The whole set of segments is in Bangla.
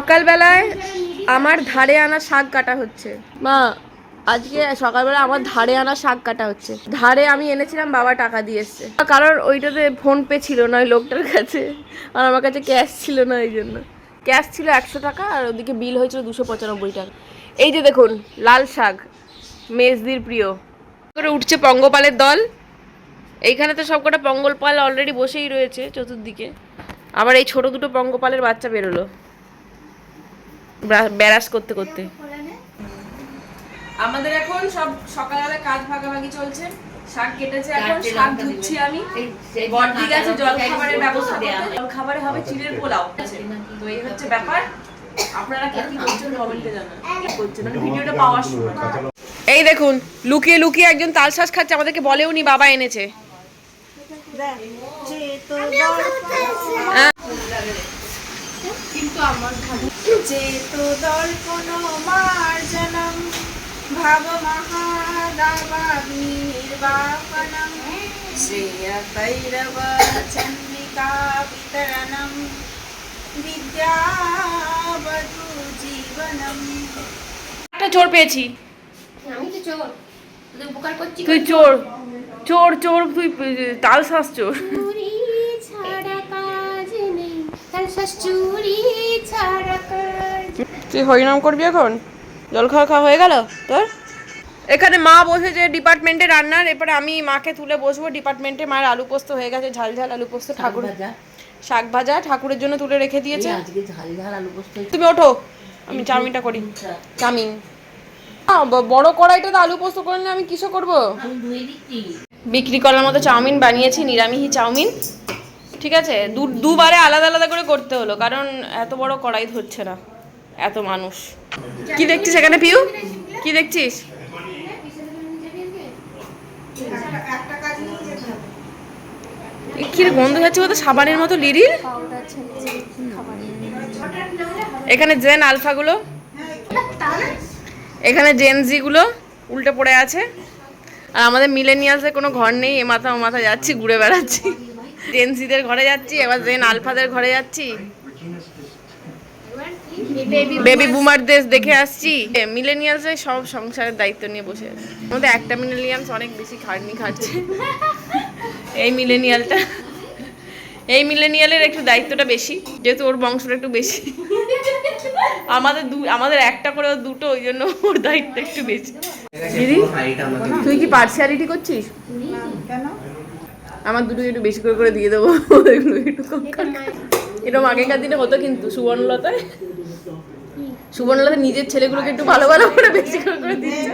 সকালবেলায় আমার ধারে আনা শাক কাটা হচ্ছে। মা, আজকে সকালবেলা আমার ধারে আনা শাক কাটা হচ্ছে। ধারে আমি এনেছিলাম, বাবা টাকা দিয়ে এসছে, কারণ ওইটাতে ফোন পে ছিল না ওই লোকটার কাছে, আর আমার কাছে ক্যাশ ছিল না, এই জন্য। ক্যাশ ছিল 100 টাকা আর ওদিকে বিল হয়েছিল 295 টাকা। এই যে দেখুন, লাল শাক, মেজদির প্রিয়। করে উঠছে পঙ্গপালের দল। এইখানে তো সবকটা পঙ্গপাল অলরেডি বসেই রয়েছে চতুর্দিকে। আবার এই ছোট দুটো পঙ্গপালের বাচ্চা বেরোলো ব্যারাস করতে করতে। আমাদের এখন সব সকালবেলা কাজ ভাগাভাগি চলছে। শাক কেটেছে, এখন শাক ধুচ্ছি আমি। বড়দি গেছে জল খাবারের ব্যবস্থা করতে। জল খাবারে হবে চিড়ের পোলাও। তো এই হচ্ছে ব্যাপার। আপনারা কি কি করছেন কমেন্টে জানান। কি করছেন আমি ভিডিওটা পাওয়ার সময়। এই দেখুন, লুকিয়ে লুকিয়ে একজন তালশাঁস খাচ্ছে, আমাদেরকে বলেওনি বাবা এনেছে। কিন্তু আমার চেতো দর্পণ মার্জনম ভাব মহাদাবাগ্নির্বাপনম শ্রেয়কৈরব চন্দ্রিকা বিতরণম বিদ্যাবধূ জীবনম। একটা চোর পেয়েছি। আমি তো চোর, তুই উপকার করছিস। তুই চোর, চোর চোর, তুই তালশাঁস চোর। চুরি ছাড়া কাজ নেই, তালশাঁস চুরি ছাড়া কাজ। তুই হরিনাম করবি এখন? জল খাওয়া খাওয়া হয়ে গেল তোর? এখানে মা বসেছে ডিপার্টমেন্টে রান্নার, এরপরে আমি মাকে তুলে বসবো ডিপার্টমেন্টে। মায়ের আলু পোস্ত হয়ে গেছে, ঝাল ঝাল আলু পোস্ত। ঠাকুর শাক ভাজা ঠাকুরের জন্য তুলে রেখে দিয়েছে। তুমি ওঠো, আমি চাউমিনটা করি। চাউমিন বড় কড়াইটা তো আলু পোস্ত করলে আমি কিসে করবো? বিক্রি করার মতো চাউমিন বানিয়েছি, নিরামিষ চাউমিন। ঠিক আছে, দুবারে আলাদা আলাদা করে করতে হলো, কারণ এত বড় কড়াই ধরছে না, এত মানুষ। কি দেখছিস এখানে পিউ? কি দেখছিস? কি গন্ধ যাচ্ছে বলতো, সাবানের মতো লিরিল। এখানে জেন আলফা গুলো, এখানে জেনজি গুলো উল্টে পড়ে আছে, আর আমাদের মিলেনিয়ালসের কোনো ঘর নেই। এ মাথা ও মাথা যাচ্ছি, ঘুরে বেড়াচ্ছি। জেনজিদের ঘরে যাচ্ছি, এবার জেন আলফাদের ঘরে যাচ্ছি, বেবি বুমারদের দেখে আসছি। মিলেনিয়ালসে সব সংসারের দায়িত্ব নিয়ে বসে আছে। আমাদের একটা মিলেনিয়ালস অনেক বেশি খাটনি খাটছে। এই মিলেনিয়ালের একটু দায়িত্বটা বেশি, যেহেতু ওর বংশটা একটু বেশি। আমাদের একটা করে দুটো, ওই জন্য ওর দায়িত্ব একটু বেশি। দিদি, তুই কি পার্সিয়ালিটি করছিস? আমার দুটো একটু বেশি করে দিয়ে দেবো, এরকম আগেকার দিনে হতো কিন্তু। সুবর্ণলতা নিজের ছেলেগুলোকে একটু ভালো ভালো করে বেশি করে দিচ্ছে,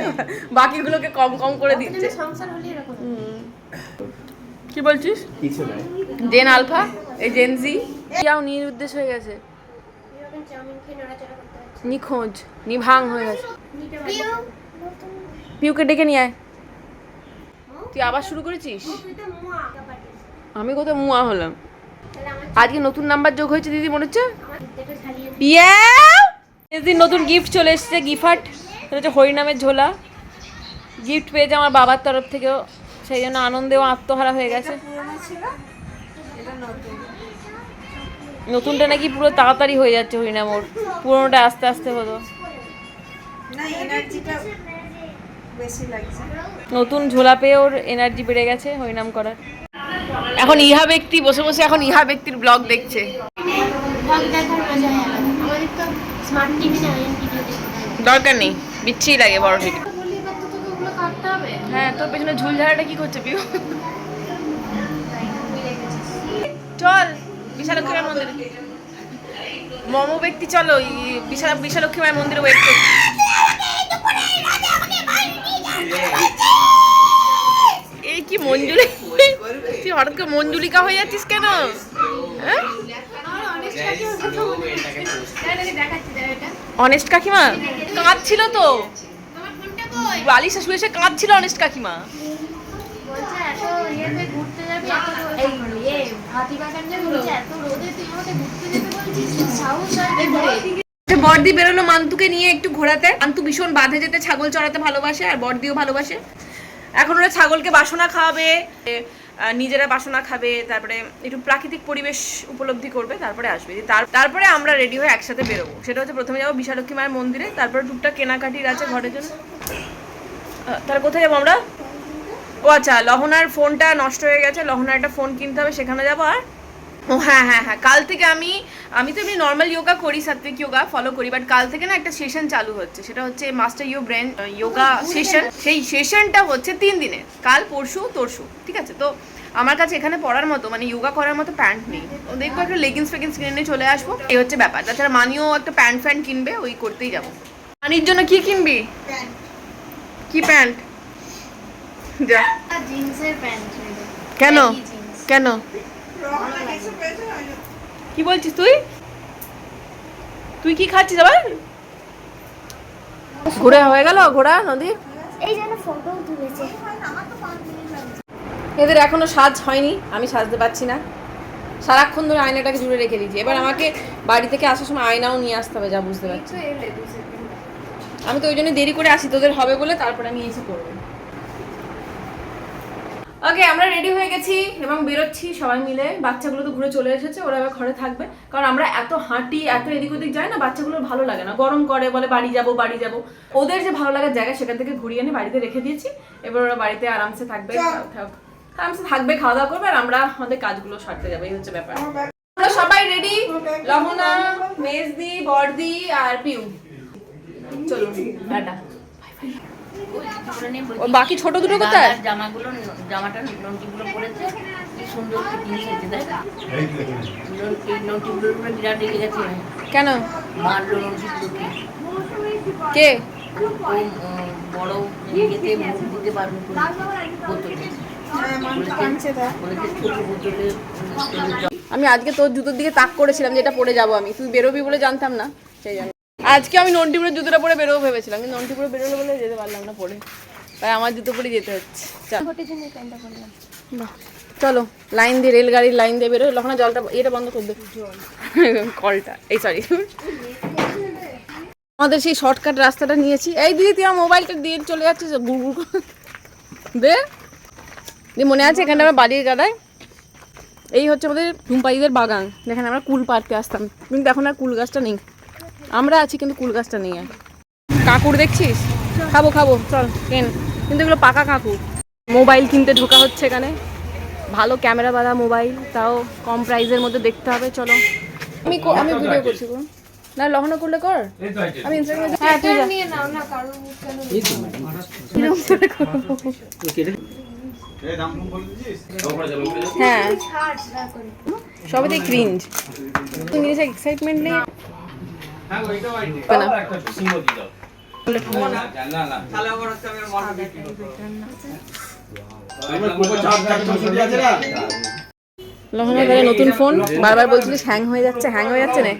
বাকিগুলোকে কম কম করে দিচ্ছে। কি বলছিস? জেন আলফা, এই জেনজি যাও নিরুদ্দেশ হয়ে গেছে, নিখোঁজ নিভাং হয়ে গেছে। পিউকে ডেকে নিয়ে আয়। তুই আবার শুরু করেছিস? আমি কোথাও মুয়া হলাম? আজকে নতুন নাম্বার যোগ হয়েছে দিদি, মনে হচ্ছে। দিদির নতুন গিফট চলে এসছে, গিফট হচ্ছে হরিনামের ঝোলা। গিফট পেয়েছে আমার বাবার তরফ থেকেও, সেই জন্য আনন্দেও আত্মহারা হয়ে গেছে। নতুনটা নাকি পুরো তাড়াতাড়ি হয়ে যাচ্ছে হরিনাম, ওর পুরোনোটা আস্তে আস্তে হলো। নতুন ঝোলা পেয়ে ওর এনার্জি বেড়ে গেছে হরিনাম করার। এখন ইহা ব্যক্তি বসে বসে এখন ইহা ব্যক্তির ব্লগ দেখছে। দরকার নেই, বিচ্ছিরি লাগে বড় থেকে। হ্যাঁ, তোর পেছনে ঝুলঝাড়াটা কি করছে পিউ? চল বিশালক্ষী মায়ের মন্দিরে, মম ব্যক্তি চলো বিশালক্ষী মায়ের মন্দিরে ওয়েট করছি। এই কি মঞ্জুলি, তুই হঠাৎ করে মঞ্জুলিকা হয়ে যাচ্ছিস কেন? অনেস্ট কাকিমা কাঁদছিল তো, বালিশা শুয়ে এসে কাঁদছিল অনেস্ট কাকিমা। বড়দি বেরোলো মান্তুকে নিয়ে একটু ঘোরাতে। মান্তু ভীষণ বাঁধে যেতে, ছাগল চড়াতে ভালোবাসে, আর বড়দিও ভালোবাসে। এখন ওরা ছাগলকে বাসনা খাওয়াবে, নিজেরা বাসনা খাবে, তারপরে একটু প্রাকৃতিক পরিবেশ উপলব্ধি করবে, তারপরে আসবে। তারপরে আমরা রেডি হয়ে একসাথে বেরোবো। সেটা হচ্ছে প্রথমে যাবো বিশালক্ষী মায়ের মন্দিরে, তারপরে টুকটাক কেনাকাটির আছে ঘরের জন্য। তাহলে কোথায় যাবো আমরা? ও আচ্ছা, লহনার ফোনটা নষ্ট হয়ে গেছে, লহনার একটা ফোন কিনতে হবে, সেখানে যাবো। আর ও হ্যাঁ, কাল থেকে আমি তো এমনি নর্মাল যোগা করি, সাত্বিক যোগা ফলো করি, বাট কাল থেকে না একটা সেশন চালু হচ্ছে, সেটা হচ্ছে master your brain yoga session. সেই সেশনটা হচ্ছে 3 দিনের, কাল পরশু তরশু, ঠিক আছে? তো আমার কাছে এখানে পড়ার মতো মানে যোগা করার মতো প্যান্ট নেই, ও দেখবো একটা লেগিংস ফেগিংস কিনে চলে আসবো, এই হচ্ছে ব্যাপার। তাছাড়া মানিও একটা প্যান্ট ফ্যান্ট কিনবে, ওই করতেই যাবো। মানির জন্য কি কিনবি? কি প্যান্ট? যা। জিন্সের প্যান্ট। কেন কেন কি বলছিস তুই? তুই কি খাচ্ছিস আবার? ঘোরা হয়ে গেল, ঘোরা নদী। এই যেন ফটো তুলেছে। এদের এখনো সাজ হয়নি, আমি সাজতে পারছি না, সারাক্ষণ ধরে আয়নাটাকে জুড়ে রেখে দিয়েছি। এবার আমাকে বাড়ি থেকে আসার সময় আয়নাও নিয়ে আসতে হবে, যা বুঝতে পারছি। আমি তো ওই জন্য দেরি করে আসি, তোদের হবে বলে, তারপরে আমি এসে করবো। ওকে, আমরা রেডি হয়ে গেছি এবং বেরোচ্ছি সবাই মিলে। বাচ্চাগুলো তো ঘুরে চলে এসেছে, ওরা এবার ঘরে থাকবে, কারণ আমরা এত হাঁটি, এত এদিক ওদিক যাই না, বাচ্চাগুলোর ভালো লাগে না, গরম করে, বলে বাড়ি যাব বাড়ি যাব। ওদের যে ভালো লাগার জায়গা সেখান থেকে ঘুরিয়ে এনে বাড়িতে রেখে দিয়েছি। এবার ওরা বাড়িতে আরামসে থাকবে, খাওয়া দাওয়া করবে, আর আমরা আমাদের কাজগুলো সারতে যাবো, এই হচ্ছে ব্যাপার। আমরা সবাই রেডি, লহনা, মেজদি, বর্দি আর পিউ। চলো টাটা। বাকি ছোট দুটো কোথায়? জামাটা নন্টিগুলো পরেছে, কি সুন্দর ফিটিংস হয়েছে, দেখ নন্টিগুলোর উপরে বিরাট রেগে গেছে। কেন মারলো নন্টিগুলোকে? কে? ওই বড় ইয়েতে মুখ দিতে পারবে বোতলে, ছোট বোতলে। আমি আজকে তোর জুতোর দিকে তাক করেছিলাম যে এটা পরে যাবো আমি, তুই বেরোবি বলে জানতাম না, সেই জন্য আজকে আমি নন্টিপুরের জুতোটা পরে বেরোবো ভেবেছিলাম, কিন্তু নন্টিপুরে বেরোলো বলে যেতে পারলাম না পরে, তাই আমার জুতো পরে যেতে হচ্ছে। চলো লাইন দিয়ে, রেলগাড়ির লাইন দিয়ে বেরো। লখনা জলটা এটা বন্ধ করে দে, কলটা, এই সরি। আমাদের সেই শর্টকাট রাস্তাটা নিয়েছি। এই দিদি তুই আমার মোবাইলটা দিয়ে চলে যাচ্ছিস গুড় দে। মনে আছে এখানে আমরা বাড়ির গাদায়, এই হচ্ছে আমাদের ধূমপাইদের বাগান, যেখানে আমরা কুল পাড়তে আসতাম, কিন্তু এখন আর কুল গাছটা নেই। আমরা আছি কিন্তু কুল গাছটা নেই। আর কাকুর দেখছিস? খাবো চল কেন, কিন্তু এগুলো পাকা কাকুর। মোবাইল কিনতে ঢোকা হচ্ছে এখানে, ভালো ক্যামেরাওয়ালা মোবাইল, তাও কম প্রাইসের মধ্যে দেখতে হবে। চলো আমি ভিডিও করছি গো, না লহনা করলে কর, আমি ইনস্টাগ্রামে। হ্যাঁ তুই যা নিয়ে নাও না, কারণ হ্যাঁ সবেতেই ক্রিঞ্জ, ইংলিশে এক্সাইটমেন্ট নেই। নতুন ফোন, বারবার বলছিলিস হ্যাং হয়ে যাচ্ছে না,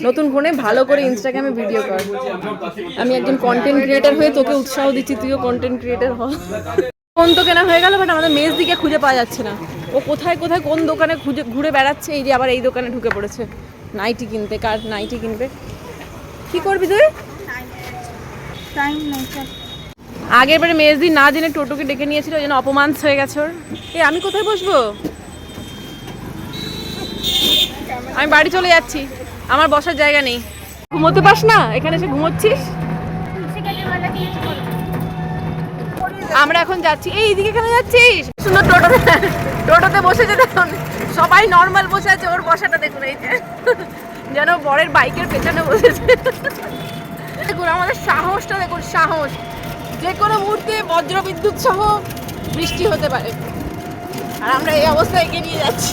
নতুন ফোনে ভালো করে ইনস্টাগ্রামে ভিডিও কর। আমি একজন কন্টেন্ট ক্রিয়েটার হয়ে তোকে উৎসাহ দিচ্ছি, তুইও কন্টেন্ট ক্রিয়েটার হ। ফোন তো কেনা হয়ে গেল, বাট আমাদের মেজ দিকে খুঁজে পাওয়া যাচ্ছে না, ও কোথায় কোন দোকানে ঘুরে বেড়াচ্ছে। এই যে আবার এই দোকানে ঢুকে পড়েছে নাইটি কিনতে। কার নাইটি কিনবে? কি করবি তুই? আগের বারে মেজদি না জেনে টোটোকে ডেকে নিয়েছিল, ওই জন্য অপমানস হয়ে গেছে ওর। আমি কোথায় বসবো? আমি বাড়ি চলে যাচ্ছি, আমার বসার জায়গা নেই। ঘুমোতে পাস না? এখানে এসে ঘুমোচ্ছিস? আমরা এখন যাচ্ছি, এইদিকে কেন যাচ্ছিস? সুন্দর টোটোতে বসেছে, দেখুন সবাই নর্মাল বসে আছে, ওর বসাটা দেখুন, এই যে যেন বরের বাইকের পেছনে বসেছে। দেখুন আমাদের সাহসটা দেখুন, সাহস, যে কোনো মুহূর্তে বজ্র বিদ্যুৎ সহ বৃষ্টি হতে পারে, আর আমরা এই অবস্থায় এগিয়ে নিয়ে যাচ্ছি।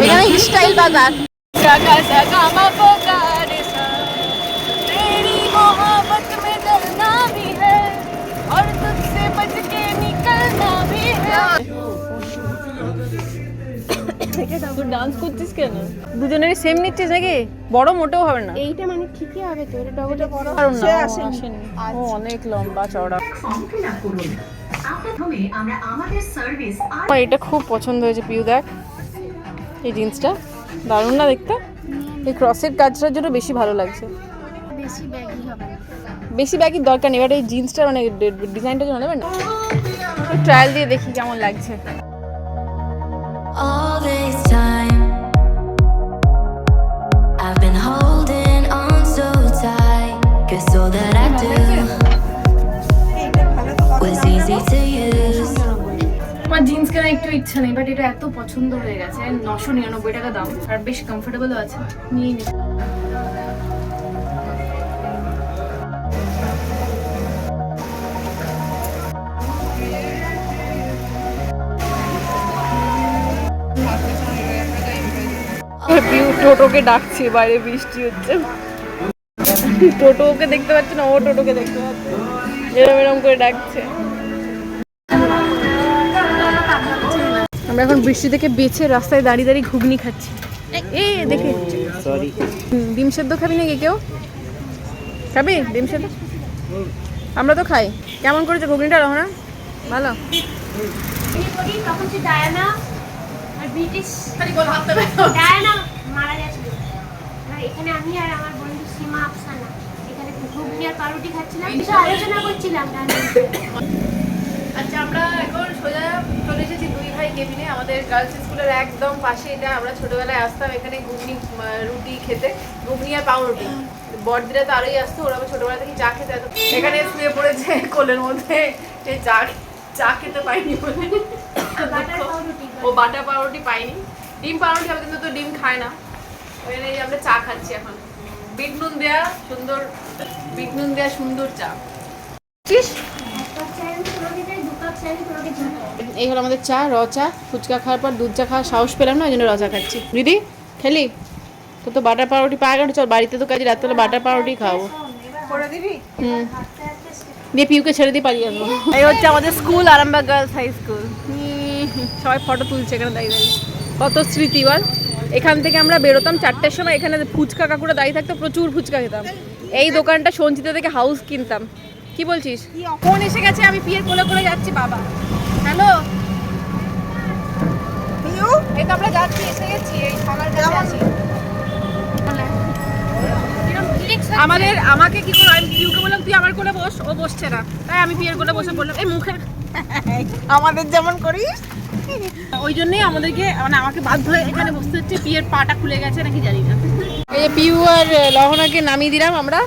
এখানে স্টাইল বাজার। ডান্স করছিস কেন? দুজনেরই সেম নিচ্ছিস নাকি? বড় মোটেও হবে না, এইটা মানে ঠিকই হবে তো, এটা ডবলটা বড় কারণ না আসেনি, ও অনেক লম্বা চওড়া। এটা খুব পছন্দ হয়েছে পিউ, দেখ এই জিন্সটা দারুণ না দেখতে, এই ক্রসের কাজটার জন্য বেশি ভালো লাগছে। বেশি ব্যাগই হবে না। বেশি ব্যাগের দরকার নেই, এবার এই জিন্সটা মানে ডিজাইনটা জন্য নেবেন না, ট্রায়াল দিয়ে দেখি কেমন লাগছে। All this time I've been holding on so tight, 'cause all that I do was easy to use. আমার জিন্স কেনার একটু ইচ্ছা নেই, বাট এটা এত পছন্দ হয়ে গেছে, 999 টাকা দাম আর বেশ কমফোর্টেবলও আছে, নিয়ে নি। টোটোকে ডাকছে, বাইরে বৃষ্টি হচ্ছে, টোটোকে দেখতে পাচ্ছে না, ও টোটোকে দেখতে পাচ্ছে, এরম এরম করে ডাকছে। আমরা এখন বৃষ্টি থেকে বেছে রাস্তায় দাঁড়িয়ে দাঁড়িয়ে ঘুগনি খাচ্ছি। এই দেখে ডিম সেদ্ধ খাবি নাকি কেউ? খাবি ডিম সেদ্ধ? আমরা তো খাই। কেমন করেছে ঘুগনিটা রহনা? ভালো। তখন সে ডায়ানা আর ব্রিটিশ ডায়ানা মারা গেছিল, আর এখানে আমি আর আমার বন্ধু সীমা আফসানা এখানে ঘুগনি আর পাউরুটি খাচ্ছিলাম, কিছু আলোচনা করছিলাম। আচ্ছা, আমরা এখন সোজা চলে এসেছি দুই ভাই কেবিনে, আমাদের গার্লস স্কুলের একদম পাশে এটা। আমরা ছোটবেলায় আসতাম এখানে ঘুগনি রুটি খেতে, ঘুগনি আর পাউরুটি। বড়দিরা তো আরোই আসতো, ওরা ছোটবেলা থেকে চা খেতে আসতো। এখানে শুয়ে পড়েছে কোলের মধ্যে, এই চা খেতে পাইনি বলে ও বাটার পাউরুটি পাইনি। ডিম পাউরুটি হবে, কিন্তু তো ডিম খায় না, ওই জন্য আমরা চা খাচ্ছি এখন। বিট নুন দেয়া সুন্দর চা। এই হলো আমাদের চা, র চা। ফুচকা খাওয়ার পর দুধ চা খাওয়ার সাহস পেলাম না, ওই জন্য র চা খাচ্ছি। দিদি খেলি তো বাটার পাউরুটি পাওয়া গেল, চল বাড়িতে তো কাজে রাত্রে বাটার পাউরুটি খাওয়াবো। দিয়ে পিউকে ছেড়ে দিয়ে পালিয়ে আসবো। এই হচ্ছে আমাদের school, Arambagh girls high school. সবাই ফটো তুলছে এখানে দাঁড়িয়ে দাঁড়িয়ে, কত স্মৃতি বল। এখান থেকে আমরা বেরোতাম 4টার সময়, এখানে ফুচকা কাকুরা দাঁড়িয়ে থাকতো, প্রচুর ফুচকা খেতাম। এই দোকানটা সঞ্চিতা থেকে হাউস কিনতাম। কি বলছিস? ফোন এসে গেছে, আমি পিয়ের কোলে করে যাচ্ছি। বাবা হ্যালো, এই তো আমরা যাচ্ছি, এসে গেছি, এই সকাল কাছে আছি। আমাকে কি করে, আমি পিউকে বললাম তুই আমার কোলে বস, ও বসছে না, তাই আমি পিয়ের কোলে বসে বললাম এই মুখের আমাদের যেমন করিস, ওই জন্যই আমাদেরকে মানে আমাকে বাধ্য হয়ে এখানে বসতে হচ্ছে। পিয়ের পাটা খুলে গেছে নাকি জানি না। এই পিউ আর লহনাকে নামিয়ে দিলাম আমরা,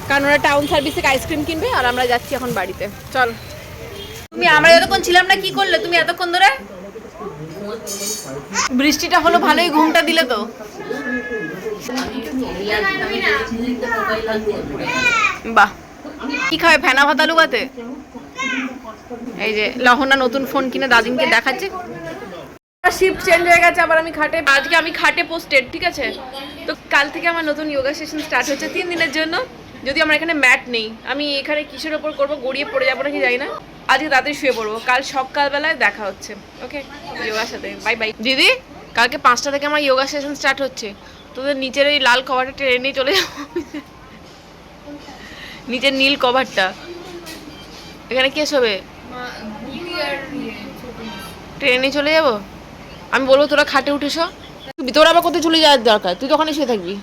কারণ ওরা টাউন সার্ভিস থেকে আইসক্রিম কিনবে, আর আমরা যাচ্ছি এখন বাড়িতে। চল। আমরা যতক্ষণ ছিলাম না কি করলে তুমি এতক্ষণ ধরে? বৃষ্টিটা হলো ভালোই, ঘুমটা দিলে তো। বাহ, কি খাবে? ফেনা ভাত আলু ভাতে। এই যে লহনা নতুন ফোন কিনে দাদিনকে দেখাচ্ছে। শিফট চেঞ্জ হয়ে গেছে, আবার আমি খাটে, আজকে আমি খাটে পোস্টেড, ঠিক আছে? তো কাল থেকে আমার নতুন যোগা সেশন স্টার্ট হচ্ছে 3 দিনের জন্য। যদি আমার এখানে ম্যাট নেই, আমি এখানে কিসের ওপর করবো, গড়িয়ে পড়ে যাবো নাকি জানি না। আজকে তাড়াতাড়ি শুয়ে পড়বো, কাল সকালবেলায় দেখা হচ্ছে। ওকে, যোগার সাথে বাই বাই। দিদি কালকে 5টা থেকে আমার যোগা সেশন স্টার্ট হচ্ছে, তোদের নিচের ওই লাল কভারটা টেনে নিয়ে চলে যাবো, নিচের নীল কভারটা। এখানে কে শোবে? ট্রেনে নিয়ে চলে যাবো। আমি বলবো তোরা খাটে উঠেছ, তোরা আবার কোথায় চলে যাওয়ার দরকার? তুই তো ওখানে শুয়ে থাকবি।